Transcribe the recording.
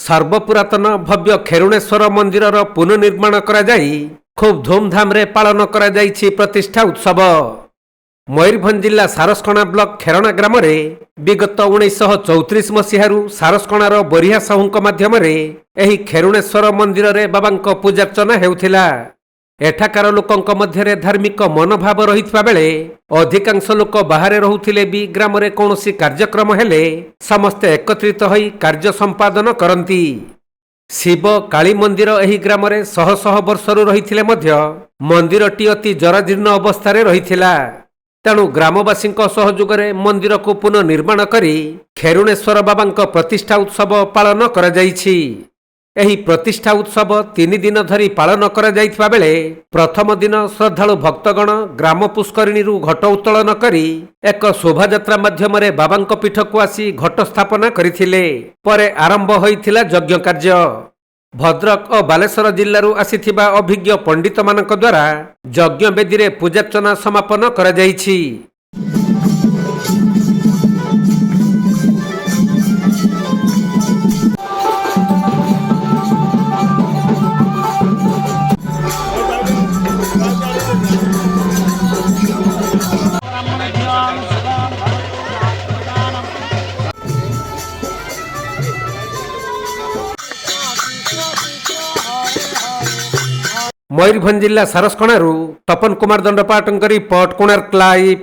ସର୍ବପୁରାତନ ଭବ୍ୟ ଖେରୁଣେଶ୍ୱର ମନ୍ଦିରର ପୁନଃନିର୍ମାଣ କରାଯାଇ ଖୁବ୍ ଧୁମଧାମରେ ପାଳନ କରାଯାଇଛି ପ୍ରତିଷ୍ଠା ଉତ୍ସବ। ମୟୂରଭଞ୍ଜ ଜିଲ୍ଲା ସାରସକଣା ବ୍ଲକ ଖେରଣା ଗ୍ରାମରେ ବିଗତ 1934 ମସିହାରୁ ସାରସକଣାର ବରିହା ସାହୁଙ୍କ ମାଧ୍ୟମରେ ଏହି ଖେରୁଣେଶ୍ୱର ମନ୍ଦିରରେ ବାବାଙ୍କ ପୂଜାର୍ଚ୍ଚନା ହେଉଥିଲା। ଏଠାକାର ଲୋକଙ୍କ ମଧ୍ୟରେ ଧାର୍ମିକ ମନୋଭାବ ରହିଥିବା ବେଳେ ଅଧିକାଂଶ ଲୋକ ବାହାରେ ରହୁଥିଲେ ବି ଗ୍ରାମରେ କୌଣସି କାର୍ଯ୍ୟକ୍ରମ ହେଲେ ସମସ୍ତେ ଏକତ୍ରିତ ହୋଇ କାର୍ଯ୍ୟ ସମ୍ପାଦନ କରନ୍ତି। ଶିବ କାଳୀ ମନ୍ଦିର ଏହି ଗ୍ରାମରେ ଶହ ଶହ ବର୍ଷରୁ ରହିଥିଲେ ମଧ୍ୟ ମନ୍ଦିରଟି ଅତି ଜରାଜୀର୍ଣ୍ଣ ଅବସ୍ଥାରେ ରହିଥିଲା। ତେଣୁ ଗ୍ରାମବାସୀଙ୍କ ସହଯୋଗରେ ମନ୍ଦିରକୁ ପୁନଃନିର୍ମାଣ କରି ଖେରୁଣେଶ୍ୱର ବାବାଙ୍କ ପ୍ରତିଷ୍ଠା ଉତ୍ସବ ପାଳନ କରାଯାଇଛି। ଏହି ପ୍ରତିଷ୍ଠା ଉତ୍ସବ 3 ଦିନ ଧରି ପାଳନ କରାଯାଇଥିବା ବେଳେ ପ୍ରଥମ ଦିନ ଶ୍ରଦ୍ଧାଳୁ ଭକ୍ତଗଣ ଗ୍ରାମ ପୁଷ୍କରିଣୀରୁ ଘଟ ଉତ୍ତୋଳନ କରି ଏକ ଶୋଭାଯାତ୍ରା ମାଧ୍ୟମରେ ବାବାଙ୍କ ପୀଠକୁ ଆସି ଘଟ ସ୍ଥାପନା କରିଥିଲେ। ପରେ ଆରମ୍ଭ ହୋଇଥିଲା ଯଜ୍ଞ କାର୍ଯ୍ୟ। ଭଦ୍ରକ ଓ ବାଲେଶ୍ୱର ଜିଲ୍ଲାରୁ ଆସିଥିବା ଅଭିଜ୍ଞ ପଣ୍ଡିତମାନଙ୍କ ଦ୍ୱାରା ଯଜ୍ଞ ବେଦୀରେ ପୂଜାର୍ଚ୍ଚନା ସମାପନ କରାଯାଇଛି। ମୟୂରଭଞ୍ଜ ଜିଲ୍ଲା ସାରସକଣାରୁ ତପନ କୁମାର ଦଣ୍ଡପାଟଙ୍କ ରିପୋର୍ଟ, କୋଣାର୍କ ଲାଇଭ୍।